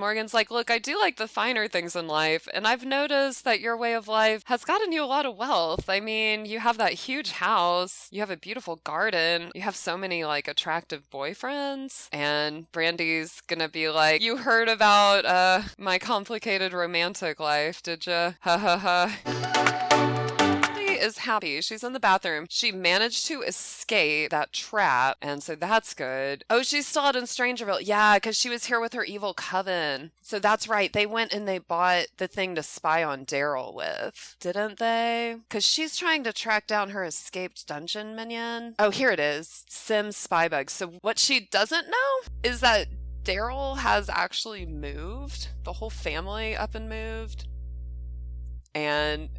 Morgan's like, look, I do like the finer things in life, and I've noticed that your way of life has gotten you a lot of wealth. I mean, you have that huge house, you have a beautiful garden, you have so many like attractive boyfriends. And Brandy's gonna be like, you heard about my complicated romantic life, did ya? Ha ha ha. Is happy. She's in the bathroom. She managed to escape that trap, and so that's good. Oh, she's still out in Strangerville. Yeah, because she was here with her evil coven. So that's right. They went and they bought the thing to spy on Darrel with, didn't they? Because she's trying to track down her escaped dungeon minion. Oh, here it is. Sim Spybug. So what she doesn't know is that Darrel has actually moved. The whole family up and moved. And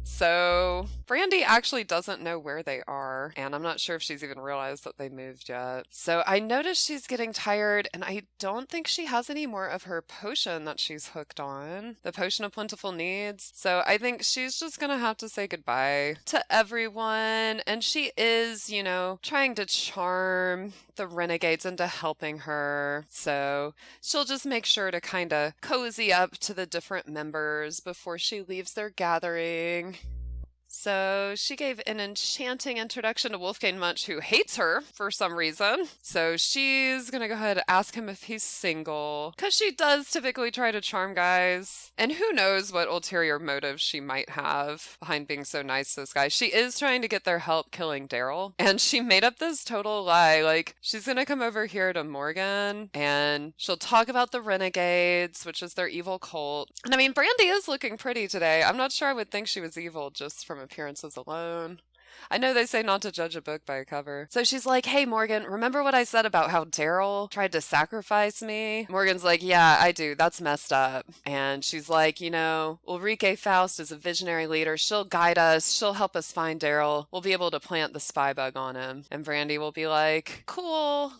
so Brandy actually doesn't know where they are, and I'm not sure if she's even realized that they moved yet. So I noticed she's getting tired, and I don't think she has any more of her potion that she's hooked on, the potion of plentiful needs. So I think she's just gonna have to say goodbye to everyone, and she is, you know, trying to charm the renegades into helping her. So she'll just make sure to kind of cozy up to the different members before she leaves their gathering. So she gave an enchanting introduction to Wolfgang Munch, who hates her for some reason. So she's gonna go ahead and ask him if he's single, because she does typically try to charm guys. And who knows what ulterior motive she might have behind being so nice to this guy. She is trying to get their help killing Darrel, and she made up this total lie. Like, she's gonna come over here to Morgan, and she'll talk about the renegades, which is their evil cult. And I mean, Brandy is looking pretty today. I'm not sure I would think she was evil just from appearances alone. I know they say not to judge a book by a cover. So she's like, hey, Morgan, remember what I said about how Darrel tried to sacrifice me? Morgan's like, yeah, I do. That's messed up. And she's like, you know, Ulrike Faust is a visionary leader. She'll guide us. She'll help us find Darrel. We'll be able to plant the spy bug on him. And Brandy will be like, cool.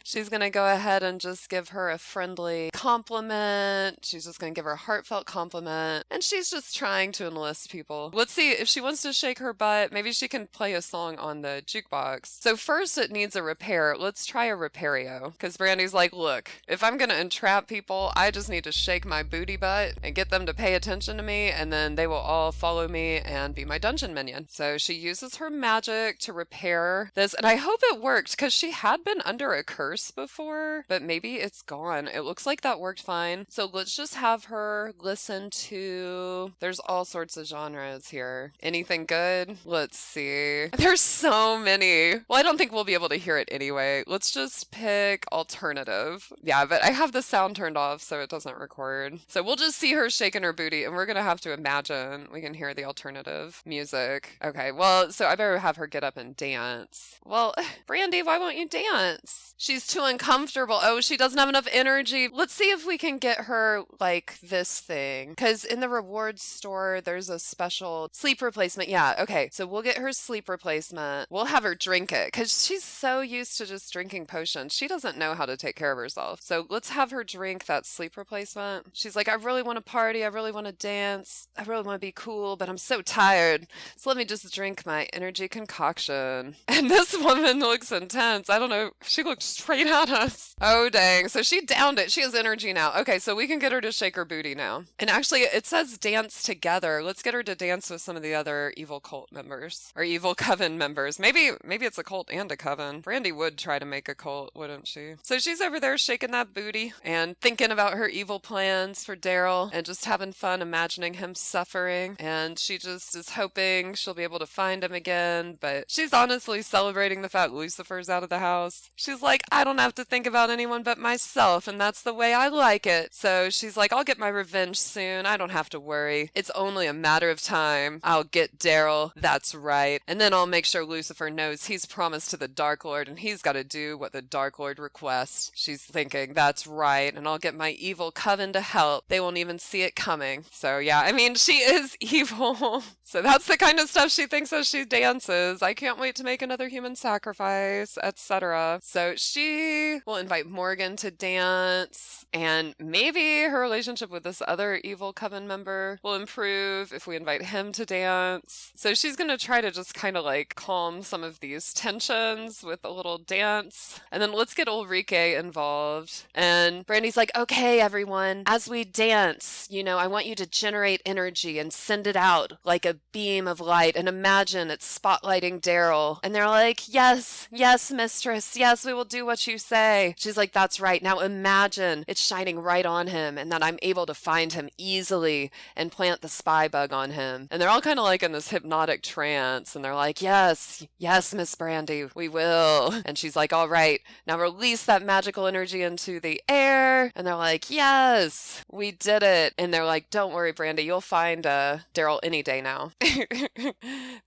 She's going to go ahead and just give her a friendly compliment. She's just going to give her a heartfelt compliment. And she's just trying to enlist people. Let's see if she wants to shake her butt. Maybe she can play a song on the jukebox. So first it needs a repair. Let's try a repairio. Because Brandy's like, look, if I'm going to entrap people, I just need to shake my booty butt and get them to pay attention to me. And then they will all follow me and be my dungeon minion. So she uses her magic to repair this. And I hope it worked because she had been under a curse before, but maybe it's gone. It looks like that worked fine. So let's just have her listen to, there's all sorts of genres here. Anything good? Let's see. There's so many. Well, I don't think we'll be able to hear it anyway. Let's just pick alternative. Yeah, but I have the sound turned off so it doesn't record. So we'll just see her shaking her booty, and we're gonna have to imagine we can hear the alternative music. Okay, well, so I better have her get up and dance. Well, Brandy, why won't you dance? She's too uncomfortable. Oh, she doesn't have enough energy. Let's see if we can get her like this thing. Because in the rewards store, there's a special sleep replacement. Yeah, okay. So we'll get her sleep replacement. We'll have her drink it because she's so used to just drinking potions. She doesn't know how to take care of herself. So let's have her drink that sleep replacement. She's like, I really want to party. I really want to dance. I really want to be cool, but I'm so tired. So let me just drink my energy concoction. And this woman looks intense. I don't know. She looks straight at us. Oh, dang. So she downed it. She has energy now. Okay, so we can get her to shake her booty now. And actually, it says dance together. Let's get her to dance with some of the other evil cult members. Or evil coven members. Maybe it's a cult and a coven. Brandy would try to make a cult, wouldn't she? So she's over there shaking that booty and thinking about her evil plans for Darrel and just having fun imagining him suffering. And she just is hoping she'll be able to find him again. But she's honestly celebrating the fact Lucifer's out of the house. She's like, I don't have to think about anyone but myself, and that's the way I like it. So she's like, I'll get my revenge soon. I don't have to worry. It's only a matter of time. I'll get Darrel. That's right. And then I'll make sure Lucifer knows he's promised to the Dark Lord, and he's got to do what the Dark Lord requests. She's thinking, that's right. And I'll get my evil coven to help. They won't even see it coming. So yeah, I mean, she is evil. So that's the kind of stuff she thinks as she dances. I can't wait to make another human sacrifice, etc. So So she will invite Morgan to dance, and maybe her relationship with this other evil Coven member will improve if we invite him to dance. So she's going to try to just kind of like calm some of these tensions with a little dance. And then let's get Ulrike involved. And Brandy's like, okay, everyone, as we dance, I want you to generate energy and send it out like a beam of light, and imagine it's spotlighting Darrel. And they're like, yes, yes, mistress. Yes, we will do what you say. She's like, that's right. Now imagine it's shining right on him and that I'm able to find him easily and plant the spy bug on him. And they're all kind of like in this hypnotic trance. And they're like, yes, yes, Miss Brandy, we will. And she's like, all right, now release that magical energy into the air. And they're like, yes, we did it. And they're like, don't worry, Brandy, you'll find Darrel any day now.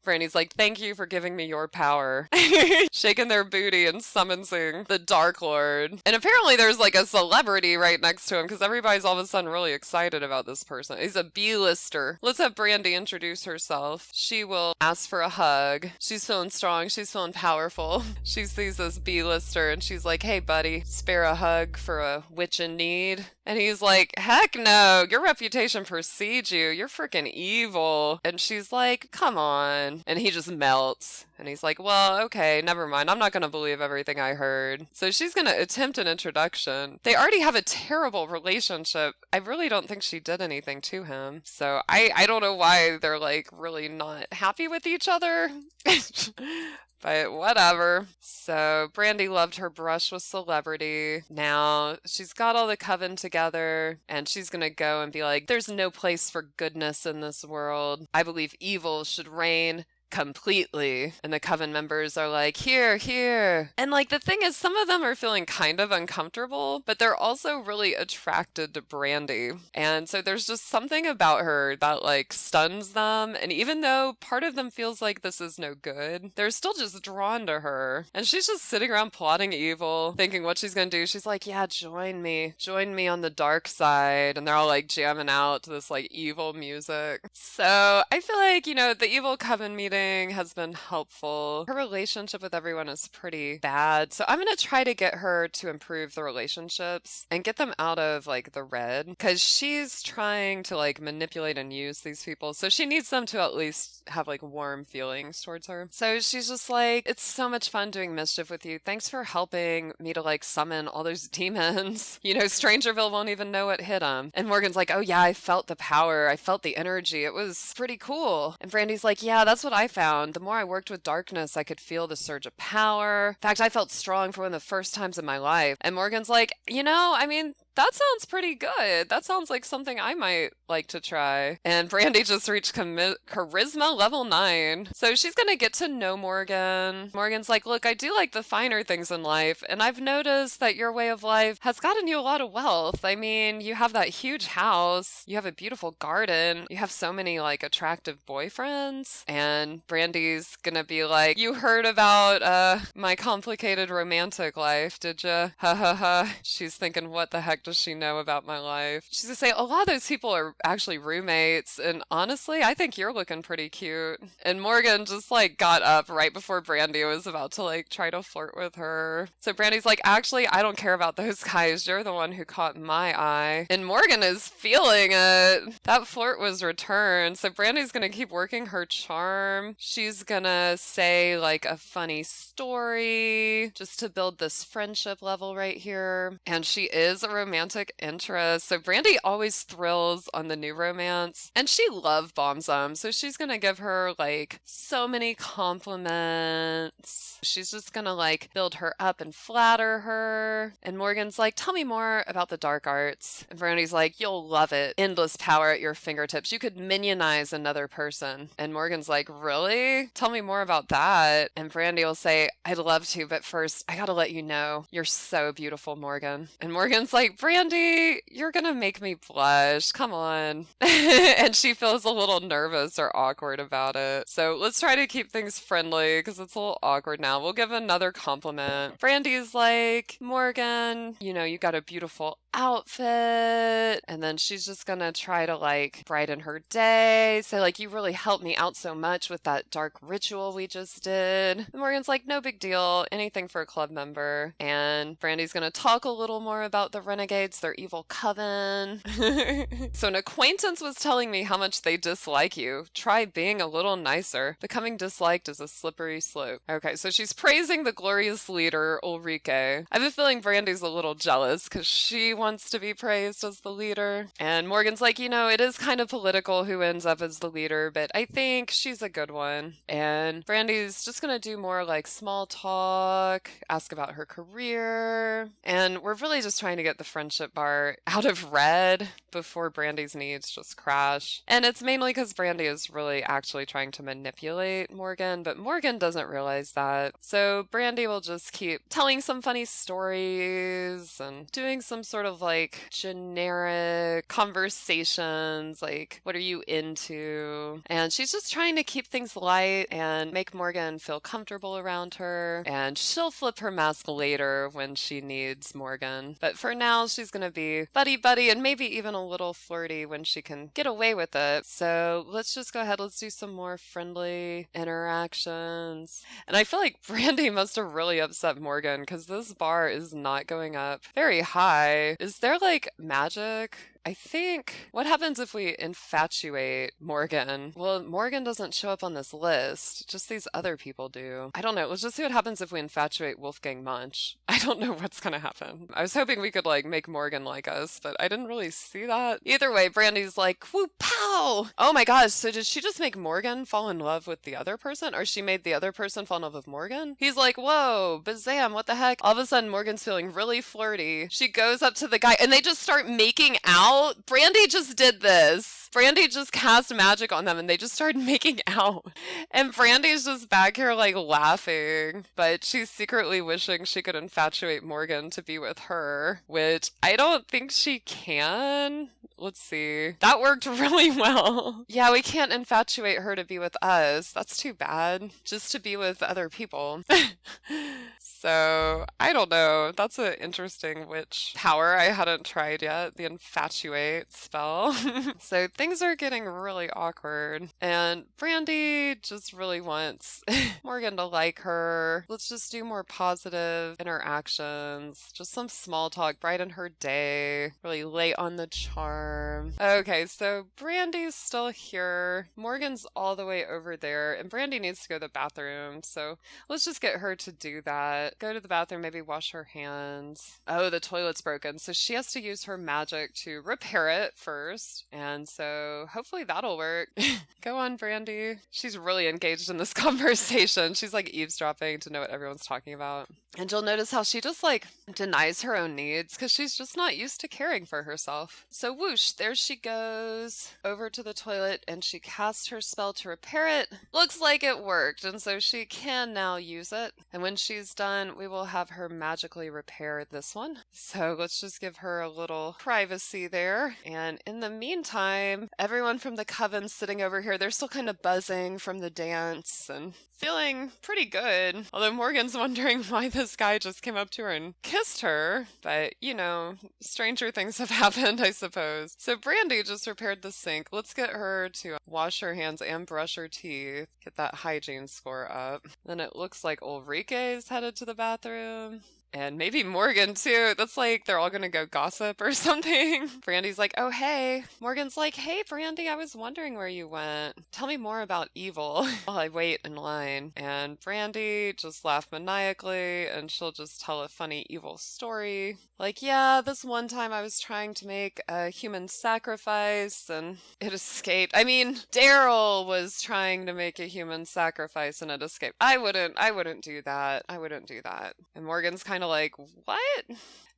Brandy's like, thank you for giving me your power. Shaking their booty and summoning the Dark Lord. And apparently there's like a celebrity right next to him because everybody's all of a sudden really excited about this person. He's a B-lister. Let's have Brandy introduce herself. She will ask for a hug. She's feeling strong. She's feeling powerful. She sees this B-lister and she's like, hey, buddy, spare a hug for a witch in need. And he's like, heck no, your reputation precedes you. You're freaking evil. And she's like, come on. And he just melts. And he's like, well, okay, never mind. I'm not going to believe everything I heard. So she's going to attempt an introduction. They already have a terrible relationship. I really don't think she did anything to him. So I don't know why they're like really not happy with each other. But whatever. So Brandy loved her brush with celebrity. Now she's got all the Coven together and she's going to go and be like, there's no place for goodness in this world. I believe evil should reign completely. And the Coven members are like, here. And like the thing is, some of them are feeling kind of uncomfortable, but they're also really attracted to Brandy. And so there's just something about her that like stuns them. And even though part of them feels like this is no good, they're still just drawn to her. And she's just sitting around plotting evil, thinking what she's gonna do. She's like, yeah, join me on the dark side. And they're all like jamming out to this like evil music. So I feel like, the evil Coven meeting has been helpful. Her relationship with everyone is pretty bad. So I'm going to try to get her to improve the relationships and get them out of like the red because she's trying to like manipulate and use these people. So she needs them to at least have like warm feelings towards her. So she's just like, it's so much fun doing mischief with you. Thanks for helping me to like summon all those demons. Strangerville won't even know what hit them. And Morgan's like, oh yeah, I felt the power. I felt the energy. It was pretty cool. And Brandy's like, yeah, that's what I found. The more I worked with darkness, I could feel the surge of power. In fact, I felt strong for one of the first times in my life. And Morgan's like, that sounds pretty good. That sounds like something I might like to try. And Brandy just reached charisma level 9. So she's going to get to know Morgan. Morgan's like, look, I do like the finer things in life. And I've noticed that your way of life has gotten you a lot of wealth. I mean, you have that huge house. You have a beautiful garden. You have so many like attractive boyfriends. And Brandy's going to be like, you heard about my complicated romantic life, did you? Ha ha ha. She's thinking, what the heck does she know about my life? She's gonna say, a lot of those people are actually roommates, and honestly, I think you're looking pretty cute. And Morgan just like got up right before Brandy was about to like try to flirt with her. So Brandy's like, actually, I don't care about those guys. You're the one who caught my eye. And Morgan is feeling it. That flirt was returned. So Brandy's gonna keep working her charm. She's gonna say like a funny story just to build this friendship level right here. And she is a romantic interest. So Brandy always thrills on the new romance, and she love bombs them. So she's gonna give her like so many compliments. She's just gonna like build her up and flatter her. And Morgan's like, tell me more about the dark arts. And Brandy's like, you'll love it. Endless power at your fingertips. You could minionize another person. And Morgan's like, really? Tell me more about that. And Brandy will say, I'd love to, but first I gotta let you know you're so beautiful, Morgan. And Morgan's like, Brandy, you're gonna make me blush. Come on. And she feels a little nervous or awkward about it. So let's try to keep things friendly because it's a little awkward now. We'll give another compliment. Brandy's like, Morgan, you got a beautiful outfit. And then she's just gonna try to like brighten her day. Say like, you really helped me out so much with that dark ritual we just did. And Morgan's like, no big deal. Anything for a club member. And Brandy's gonna talk a little more about the renegades, their evil coven. So an acquaintance was telling me how much they dislike you. Try being a little nicer. Becoming disliked is a slippery slope. Okay, so she's praising the glorious leader, Ulrike. I have a feeling Brandy's a little jealous because she wants to be praised as the leader. And Morgan's like, you know, it is kind of political who ends up as the leader, but I think she's a good one. And Brandy's just gonna do more like small talk, ask about her career. And we're really just trying to get the friendship bar out of red before Brandy's needs just crash. And it's mainly because Brandy is really actually trying to manipulate Morgan, but Morgan doesn't realize that. So Brandy will just keep telling some funny stories and doing some sort of like generic conversations, like, what are you into? And she's just trying to keep things light and make Morgan feel comfortable around her. And she'll flip her mask later when she needs Morgan. But for now, she's gonna be buddy-buddy and maybe even a little flirty when she can get away with it. So let's just go ahead. Let's do some more friendly interactions. And I feel like Brandy must have really upset Morgan because this bar is not going up very high. Is there like magic? I think, what happens if we infatuate Morgan? Well, Morgan doesn't show up on this list. Just these other people do. I don't know. Let's just see what happens if we infatuate Wolfgang Munch. I don't know what's going to happen. I was hoping we could like make Morgan like us, but I didn't really see that. Either way, Brandy's like, whoo, pow! Oh my gosh, so did she just make Morgan fall in love with the other person? Or she made the other person fall in love with Morgan? He's like, whoa, bazam, what the heck? All of a sudden, Morgan's feeling really flirty. She goes up to the guy and they just start making out. Brandy just did this. Brandy just cast magic on them and they just started making out. And Brandy's just back here like laughing, but she's secretly wishing she could infatuate Morgan to be with her, which I don't think she can. Let's see. That worked really well. Yeah, we can't infatuate her to be with us. That's too bad. Just to be with other people. So, I don't know. That's an interesting witch power I hadn't tried yet. The infatuate spell. So, things are getting really awkward. And Brandy just really wants Morgan to like her. Let's just do more positive interactions. Just some small talk, brighten her day. Really lay on the charm. Okay, so Brandy's still here. Morgan's all the way over there. And Brandy needs to go to the bathroom. So, let's just get her to do that. Go to the bathroom, maybe wash her hands. Oh, the toilet's broken. So she has to use her magic to repair it first. And so hopefully that'll work. Go on, Brandy. She's really engaged in this conversation. She's like eavesdropping to know what everyone's talking about. And you'll notice how she just like denies her own needs because she's just not used to caring for herself. So whoosh, there she goes over to the toilet and she casts her spell to repair it. Looks like it worked. And so she can now use it. And when she's done, we will have her magically repair this one. So let's just give her a little privacy there. And in the meantime, everyone from the Coven sitting over here, they're still kind of buzzing from the dance and feeling pretty good. Although Morgan's wondering why this guy just came up to her and kissed her. But, you know, stranger things have happened, I suppose. So Brandy just repaired the sink. Let's get her to wash her hands and brush her teeth. Get that hygiene score up. Then it looks like Ulrike is headed to the bathroom. And maybe Morgan too. That's like they're all gonna go gossip or something. Brandy's like, oh hey. Morgan's like, hey Brandy, I was wondering where you went. Tell me more about evil while I wait in line. And Brandy just laughed maniacally and she'll just tell a funny evil story. Like, yeah, this one time I was trying to make a human sacrifice and it escaped. I mean, Darrel was trying to make a human sacrifice and it escaped. I wouldn't do that. I wouldn't do that. And Morgan's kind of like, what?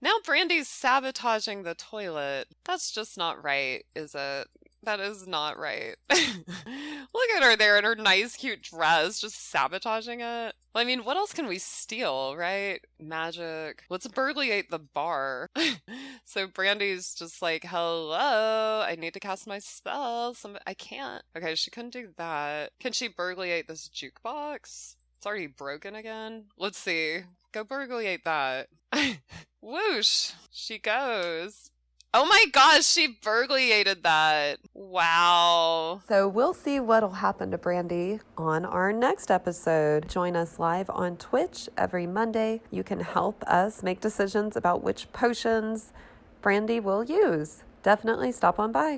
Now Brandy's sabotaging the toilet. That's just not right, is it? That is not right. Look at her there in her nice, cute dress, just sabotaging it. Well, I mean, what else can we steal, right? Magic. Let's burgliate the bar. So Brandy's just like, hello, I need to cast my spell. I can't. Okay, she couldn't do that. Can she burgliate this jukebox? It's already broken again. Let's see. Go burgliate that. Whoosh. She goes. Oh my gosh, she burgliated that. Wow. So we'll see what'll happen to Brandy on our next episode. Join us live on Twitch every Monday. You can help us make decisions about which potions Brandy will use. Definitely stop on by.